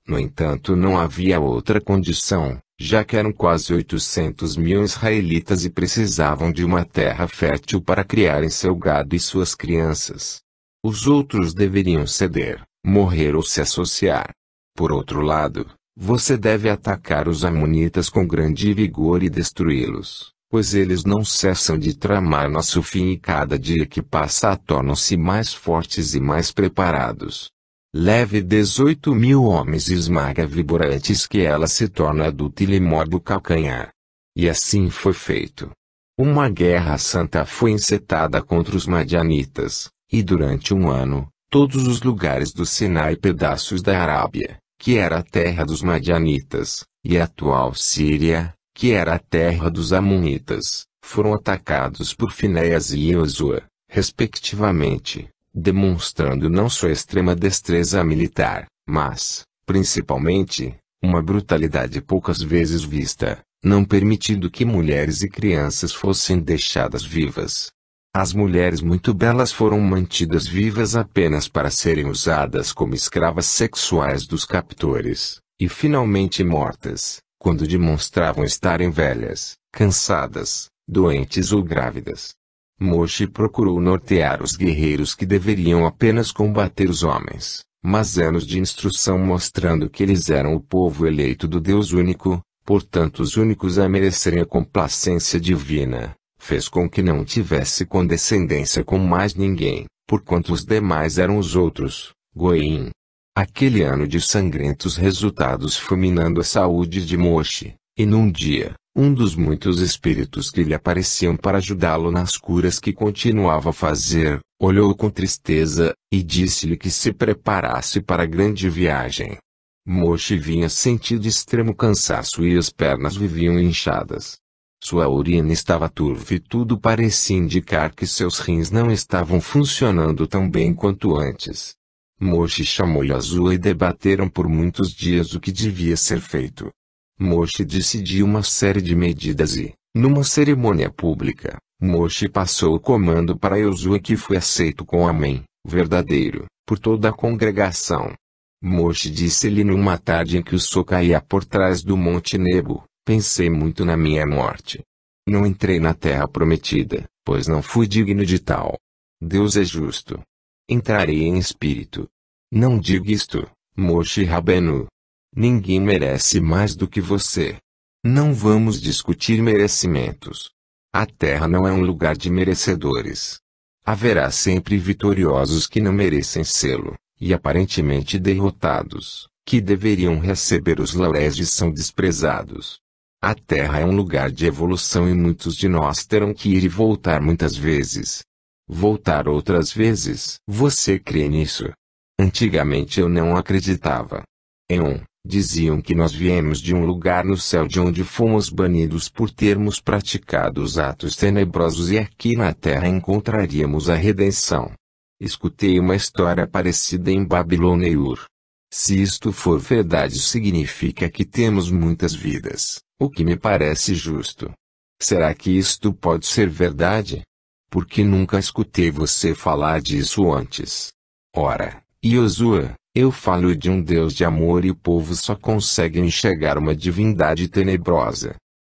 No entanto, não havia outra condição, já que eram quase 800.000 israelitas e precisavam de uma terra fértil para criarem seu gado e suas crianças. Os outros deveriam ceder, morrer ou se associar. Por outro lado, você deve atacar os amonitas com grande vigor e destruí-los, pois eles não cessam de tramar nosso fim e cada dia que passa tornam-se mais fortes e mais preparados. Leve 18.000 homens e esmaga a víbora antes que ela se torne adulta e lhe morde o calcanhar. E assim foi feito. Uma guerra santa foi encetada contra os madianitas, e durante um ano, todos os lugares do Sinai e pedaços da Arábia, que era a terra dos madianitas, e a atual Síria, que era a terra dos amonitas, foram atacados por Finéias e Jesua, respectivamente, demonstrando não só extrema destreza militar, mas, principalmente, uma brutalidade poucas vezes vista, não permitindo que mulheres e crianças fossem deixadas vivas. As mulheres muito belas foram mantidas vivas apenas para serem usadas como escravas sexuais dos captores, e finalmente mortas, quando demonstravam estarem velhas, cansadas, doentes ou grávidas. Moshe procurou nortear os guerreiros que deveriam apenas combater os homens, mas anos de instrução mostrando que eles eram o povo eleito do Deus único, portanto os únicos a merecerem a complacência divina, fez com que não tivesse condescendência com mais ninguém, porquanto os demais eram os outros, Goim. Aquele ano de sangrentos resultados fulminando a saúde de Moshe, e num dia, um dos muitos espíritos que lhe apareciam para ajudá-lo nas curas que continuava a fazer, olhou com tristeza, e disse-lhe que se preparasse para a grande viagem. Moshe vinha sentindo extremo cansaço e as pernas viviam inchadas. Sua urina estava turva e tudo parecia indicar que seus rins não estavam funcionando tão bem quanto antes. Moshe chamou Yoshua e debateram por muitos dias o que devia ser feito. Moshe decidiu uma série de medidas e, numa cerimônia pública, Moshe passou o comando para Yoshua que foi aceito com amém, verdadeiro, por toda a congregação. Moshe disse-lhe numa tarde em que o sol caía por trás do Monte Nebo: pensei muito na minha morte. Não entrei na terra prometida, pois não fui digno de tal. Deus é justo. Entrarei em espírito. Não diga isto, Moshe Rabenu. Ninguém merece mais do que você. Não vamos discutir merecimentos. A terra não é um lugar de merecedores. Haverá sempre vitoriosos que não merecem sê-lo, e aparentemente derrotados, que deveriam receber os lauréis e são desprezados. A Terra é um lugar de evolução e muitos de nós terão que ir e voltar muitas vezes. Voltar outras vezes. Você crê nisso? Antigamente eu não acreditava. Diziam que nós viemos de um lugar no céu de onde fomos banidos por termos praticado os atos tenebrosos e aqui na Terra encontraríamos a redenção. Escutei uma história parecida em Babilônia e Ur. Se isto for verdade, significa que temos muitas vidas, o que me parece justo. Será que isto pode ser verdade? Porque nunca escutei você falar disso antes. Ora, Yoshua, eu falo de um Deus de amor e o povo só consegue enxergar uma divindade tenebrosa.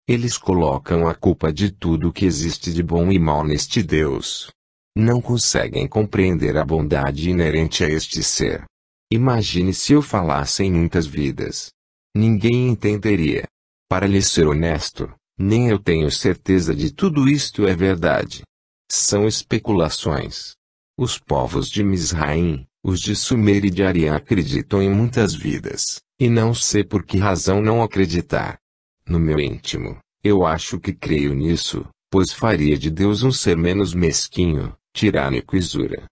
Eles colocam a culpa de tudo que existe de bom e mal neste Deus. Não conseguem compreender a bondade inerente a este ser. Imagine se eu falasse em muitas vidas. Ninguém entenderia. Para lhe ser honesto, nem eu tenho certeza de tudo isto é verdade. São especulações. Os povos de Mizraim, os de Sumer e de Ariã acreditam em muitas vidas, e não sei por que razão não acreditar. No meu íntimo, eu acho que creio nisso, pois faria de Deus um ser menos mesquinho, tirânico e zura.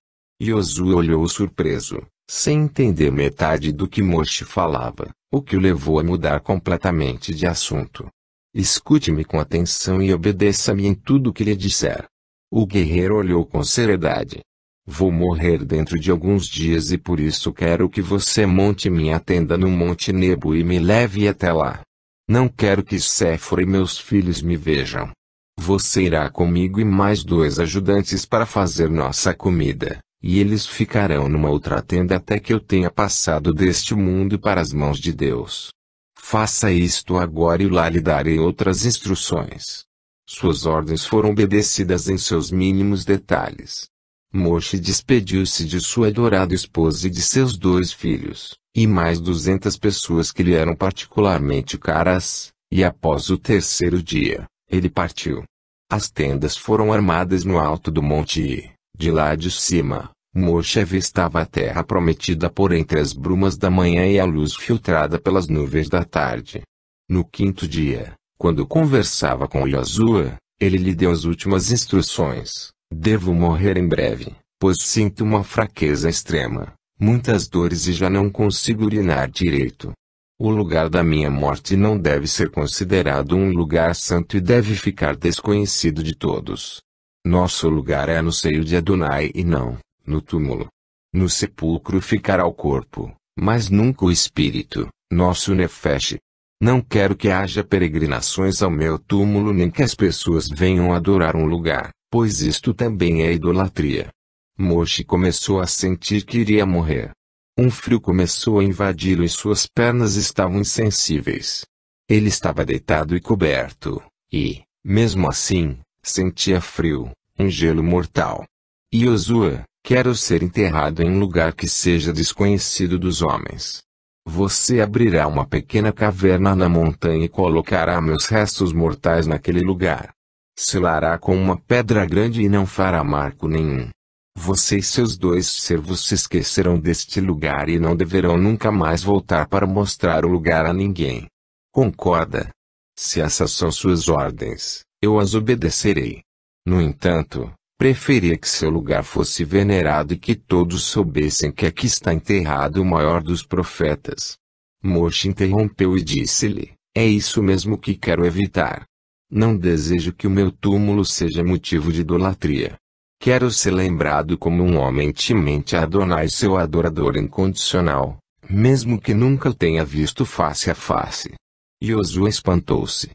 Yoshua olhou surpreso, sem entender metade do que Moshe falava, o que o levou a mudar completamente de assunto. Escute-me com atenção e obedeça-me em tudo o que lhe disser. O guerreiro olhou com seriedade. Vou morrer dentro de alguns dias e por isso quero que você monte minha tenda no Monte Nebo e me leve até lá. Não quero que Séfora e meus filhos me vejam. Você irá comigo e mais 2 ajudantes para fazer nossa comida, e eles ficarão numa outra tenda até que eu tenha passado deste mundo para as mãos de Deus. Faça isto agora e lá lhe darei outras instruções. Suas ordens foram obedecidas em seus mínimos detalhes. Moshe despediu-se de sua adorada esposa e de seus 2 filhos, e mais 200 pessoas que lhe eram particularmente caras, e após o 3º dia, ele partiu. As tendas foram armadas no alto do monte e, de lá de cima, Moshe avistava a terra prometida por entre as brumas da manhã e a luz filtrada pelas nuvens da tarde. No 5º dia, quando conversava com Yoshua, ele lhe deu as últimas instruções. Devo morrer em breve, pois sinto uma fraqueza extrema, muitas dores e já não consigo urinar direito. O lugar da minha morte não deve ser considerado um lugar santo e deve ficar desconhecido de todos. Nosso lugar é no seio de Adonai e não no túmulo. No sepulcro ficará o corpo, mas nunca o espírito, nosso nefesh. Não quero que haja peregrinações ao meu túmulo nem que as pessoas venham adorar um lugar, pois isto também é idolatria. Moshe começou a sentir que iria morrer. Um frio começou a invadi-lo e suas pernas estavam insensíveis. Ele estava deitado e coberto, e, mesmo assim, sentia frio, um gelo mortal. Yoshua, quero ser enterrado em um lugar que seja desconhecido dos homens. Você abrirá uma pequena caverna na montanha e colocará meus restos mortais naquele lugar. Selará com uma pedra grande e não fará marco nenhum. Você e seus 2 servos se esquecerão deste lugar e não deverão nunca mais voltar para mostrar o lugar a ninguém. Concorda? Se essas são suas ordens, eu as obedecerei. No entanto, preferia que seu lugar fosse venerado e que todos soubessem que aqui está enterrado o maior dos profetas. Moshe interrompeu e disse-lhe, é isso mesmo que quero evitar. Não desejo que o meu túmulo seja motivo de idolatria. Quero ser lembrado como um homem temente a Adonai, seu adorador incondicional, mesmo que nunca o tenha visto face a face. Josué espantou-se.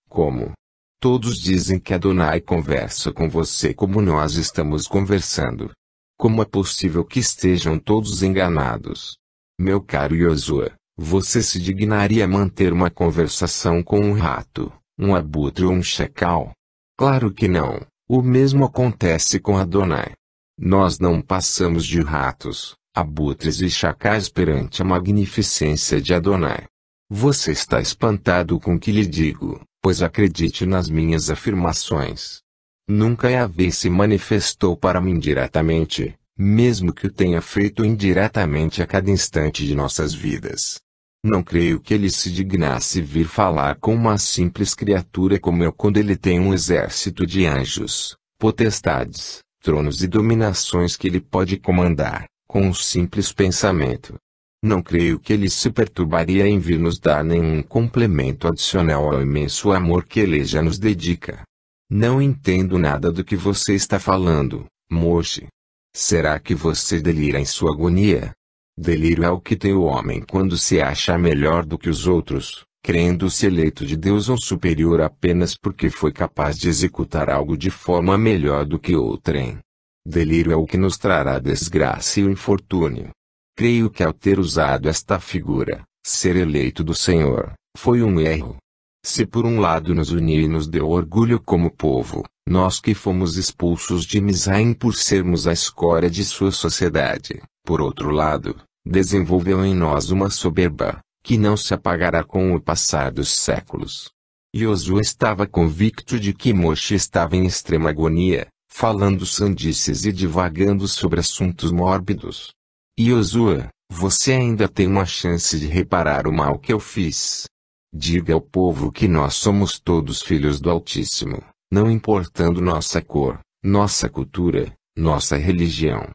Como? Todos dizem que Adonai conversa com você como nós estamos conversando. Como é possível que estejam todos enganados? Meu caro Josué, você se dignaria a manter uma conversação com um rato, um abutre ou um chacal? Claro que não. O mesmo acontece com Adonai. Nós não passamos de ratos, abutres e chacais perante a magnificência de Adonai. Você está espantado com o que lhe digo, pois acredite nas minhas afirmações. Nunca Yahvé se manifestou para mim diretamente, mesmo que o tenha feito indiretamente a cada instante de nossas vidas. Não creio que ele se dignasse vir falar com uma simples criatura como eu quando ele tem um exército de anjos, potestades, tronos e dominações que ele pode comandar, com um simples pensamento. Não creio que ele se perturbaria em vir nos dar nenhum complemento adicional ao imenso amor que ele já nos dedica. Não entendo nada do que você está falando, Moshe. Será que você delira em sua agonia? Delírio é o que tem o homem quando se acha melhor do que os outros, crendo-se eleito de Deus ou superior apenas porque foi capaz de executar algo de forma melhor do que outrem. Delírio é o que nos trará desgraça e o infortúnio. Creio que ao ter usado esta figura, ser eleito do Senhor, foi um erro. Se por um lado nos uniu e nos deu orgulho como povo, nós que fomos expulsos de Misraim por sermos a escória de sua sociedade, por outro lado, desenvolveu em nós uma soberba, que não se apagará com o passar dos séculos. Josué estava convicto de que Moshe estava em extrema agonia, falando sandices e divagando sobre assuntos mórbidos. Josué, você ainda tem uma chance de reparar o mal que eu fiz. Diga ao povo que nós somos todos filhos do Altíssimo, não importando nossa cor, nossa cultura, nossa religião.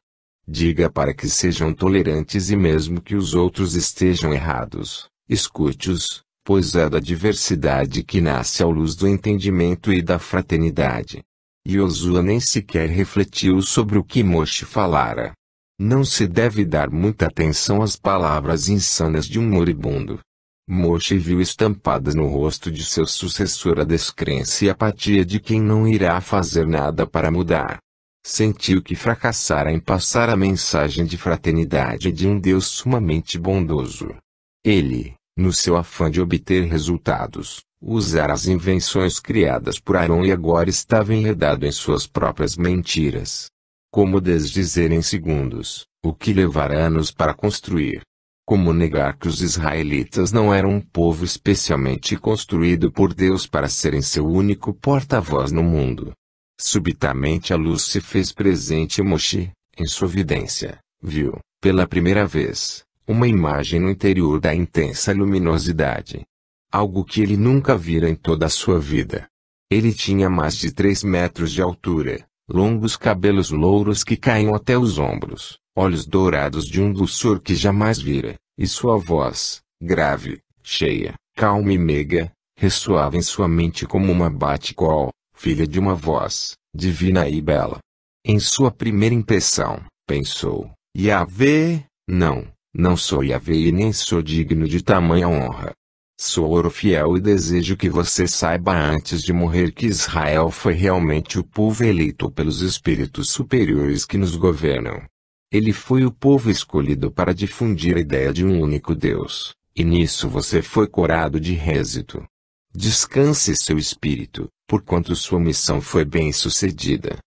Diga para que sejam tolerantes e mesmo que os outros estejam errados, escute-os, pois é da diversidade que nasce a luz do entendimento e da fraternidade. Josué nem sequer refletiu sobre o que Moshe falara. Não se deve dar muita atenção às palavras insanas de um moribundo. Moshe viu estampadas no rosto de seu sucessor a descrença e apatia de quem não irá fazer nada para mudar. Sentiu que fracassara em passar a mensagem de fraternidade de um Deus sumamente bondoso. Ele, no seu afã de obter resultados, usara as invenções criadas por Arão e agora estava enredado em suas próprias mentiras. Como desdizer em segundos, o que levará anos para construir? Como negar que os israelitas não eram um povo especialmente construído por Deus para serem seu único porta-voz no mundo? Subitamente a luz se fez presente e Moshe, em sua vidência, viu, pela primeira vez, uma imagem no interior da intensa luminosidade. Algo que ele nunca vira em toda a sua vida. Ele tinha mais de 3 metros de altura, longos cabelos louros que caíam até os ombros, olhos dourados de um dulçor que jamais vira, e sua voz, grave, cheia, calma e meiga, ressoava em sua mente como uma bate-call, filha de uma voz, divina e bela. Em sua primeira impressão, pensou, Yahvé, não sou Yahvé e nem sou digno de tamanha honra. Sou ouro fiel e desejo que você saiba antes de morrer que Israel foi realmente o povo eleito pelos espíritos superiores que nos governam. Ele foi o povo escolhido para difundir a ideia de um único Deus, e nisso você foi corado de êxito. Descanse seu espírito, porquanto sua missão foi bem-sucedida.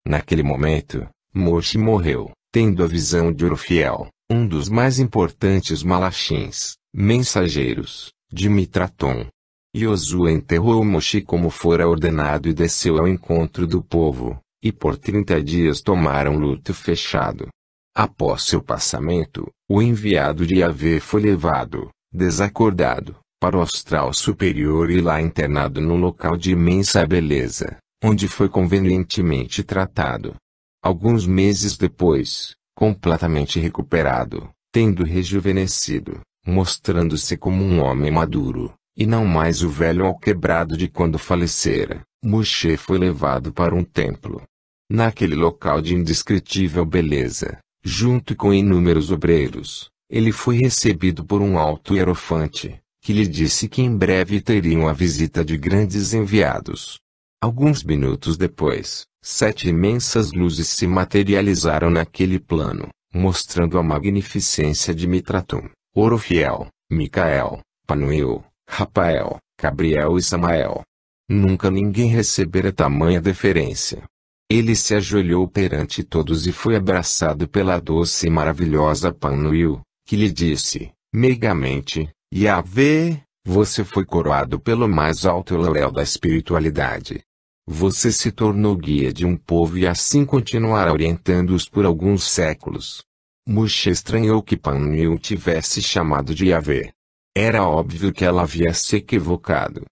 Naquele momento, Moshe morreu, tendo a visão de ouro fiel, um dos mais importantes malachins, mensageiros, de Mitraton. Josué enterrou Moshe como fora ordenado e desceu ao encontro do povo, e por 30 dias tomaram luto fechado. Após seu passamento, o enviado de Yahvé foi levado, desacordado, para o astral superior e lá internado num local de imensa beleza, onde foi convenientemente tratado. Alguns meses depois, completamente recuperado, tendo rejuvenescido, mostrando-se como um homem maduro, E não mais o velho alquebrado de quando falecera. Moshe foi levado para um templo. Naquele local de indescritível beleza, junto com inúmeros obreiros, ele foi recebido por um alto hierofante, que lhe disse que em breve teriam a visita de grandes enviados. Alguns minutos depois, 7 imensas luzes se materializaram naquele plano, mostrando a magnificência de Mitratum, Orofiel, Micael, Panuel, Rafael, Gabriel e Samael. Nunca ninguém recebera tamanha deferência. Ele se ajoelhou perante todos e foi abraçado pela doce e maravilhosa Panuel, que lhe disse, meigamente, Yahvé, você foi coroado pelo mais alto laurel da espiritualidade. Você se tornou guia de um povo e assim continuará orientando-os por alguns séculos. Moshe estranhou que Panuel tivesse chamado de Yahvé. Era óbvio que ela havia se equivocado.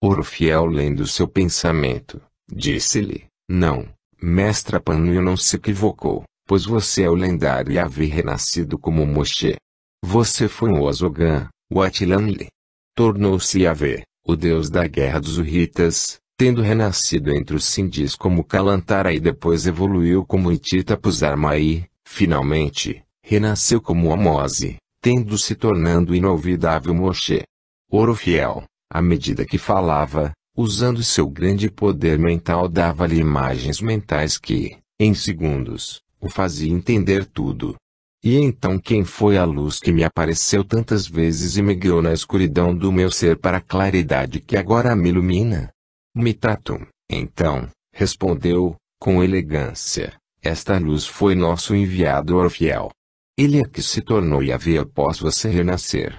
Orofiel, lendo seu pensamento, disse-lhe, não, mestra Panuel não se equivocou, pois você é o lendário Yahvé renascido como Moshe. Você foi um Ozogã, o Atilanli. Tornou-se Yahvé, o deus da guerra dos Hurritas, tendo renascido entre os Sindis como Kalantara e depois evoluiu como Hitita Pusarmaí, finalmente, renasceu como Amose, tendo se tornando inolvidável Moshe. Orofiel, à medida que falava, usando seu grande poder mental, dava-lhe imagens mentais que, em segundos, o fazia entender tudo. E então quem foi a luz que me apareceu tantas vezes e me guiou na escuridão do meu ser para a claridade que agora me ilumina? Mitratum, então, respondeu, com elegância, esta luz foi nosso enviado Orofiel. Ele é que se tornou Yahvé após você renascer.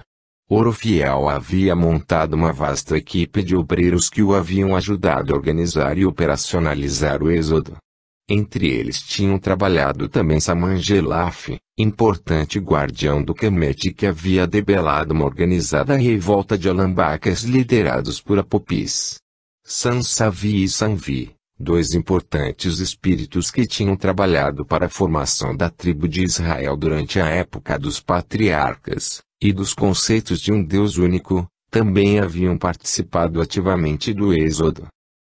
Orofiel havia montado uma vasta equipe de obreiros que o haviam ajudado a organizar e operacionalizar o êxodo. Entre eles tinham trabalhado também Samangelaf, importante guardião do Kemet que havia debelado uma organizada revolta de Alambacas liderados por Apopis. Sansavi e Sanvi, 2 importantes espíritos que tinham trabalhado para a formação da tribo de Israel durante a época dos patriarcas, e dos conceitos de um Deus único, também haviam participado ativamente do êxodo.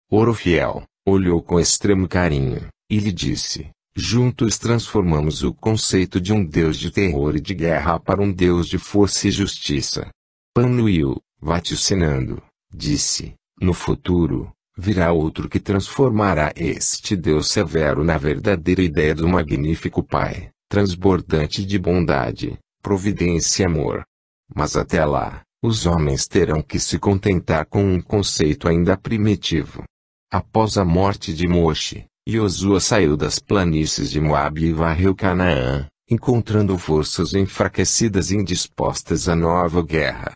Orofiel olhou com extremo carinho, e lhe disse, juntos transformamos o conceito de um Deus de terror e de guerra para um Deus de força e justiça. Panuel, vaticinando, disse, no futuro, virá outro que transformará este Deus severo na verdadeira ideia do magnífico Pai, transbordante de bondade, providência e amor. Mas até lá, os homens terão que se contentar com um conceito ainda primitivo. Após a morte de Moshe, Josué saiu das planícies de Moabe e varreu Canaã, encontrando forças enfraquecidas e indispostas à nova guerra.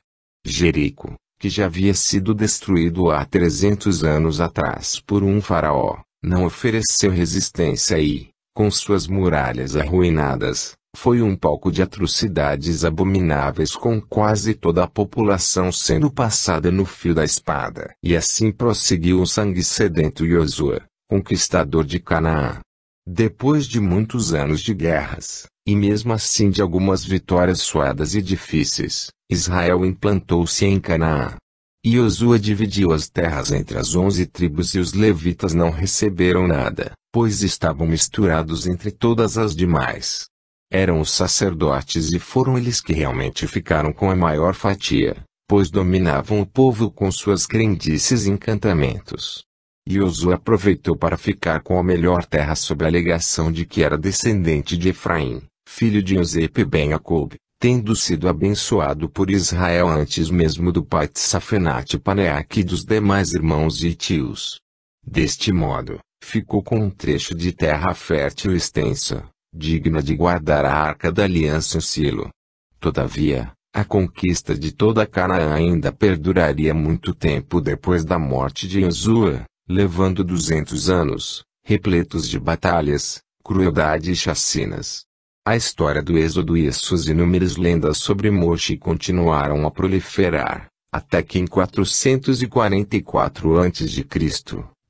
Jerico, que já havia sido destruído há 300 anos atrás por um faraó, não ofereceu resistência e, com suas muralhas arruinadas, foi um palco de atrocidades abomináveis com quase toda a população sendo passada no fio da espada. E assim prosseguiu o sangue sedento Josué, conquistador de Canaã. Depois de muitos anos de guerras, e mesmo assim de algumas vitórias suadas e difíceis, Israel implantou-se em Canaã. E Josué dividiu as terras entre as 11 tribos e os levitas não receberam nada, pois estavam misturados entre todas as demais. Eram os sacerdotes e foram eles que realmente ficaram com a maior fatia, pois dominavam o povo com suas crendices e encantamentos. Josué aproveitou para ficar com a melhor terra sob a alegação de que era descendente de Efraim, filho de Yosep ben Jacob, tendo sido abençoado por Israel antes mesmo do pai Tsafenat Paneach e dos demais irmãos e tios. Deste modo, ficou com um trecho de terra fértil e extensa, digna de guardar a arca da aliança em Silo. Todavia, a conquista de toda Canaã ainda perduraria muito tempo depois da morte de Josué, levando 200 anos, repletos de batalhas, crueldade e chacinas. A história do êxodo e as suas inúmeras lendas sobre Moshe continuaram a proliferar, até que em 444 a.C.,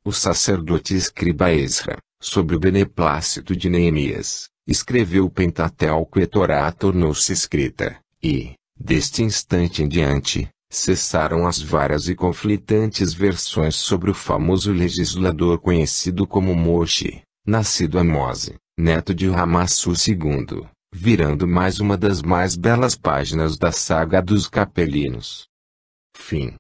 o sacerdote e escriba Ezra, sob o beneplácito de Neemias, escreveu o Pentateuco e a Torá tornou-se escrita, e, deste instante em diante, Cessaram as várias e conflitantes versões sobre o famoso legislador conhecido como Moshi, nascido a Mose, neto de Hamassu II, virando mais uma das mais belas páginas da saga dos Capelinos. Fim.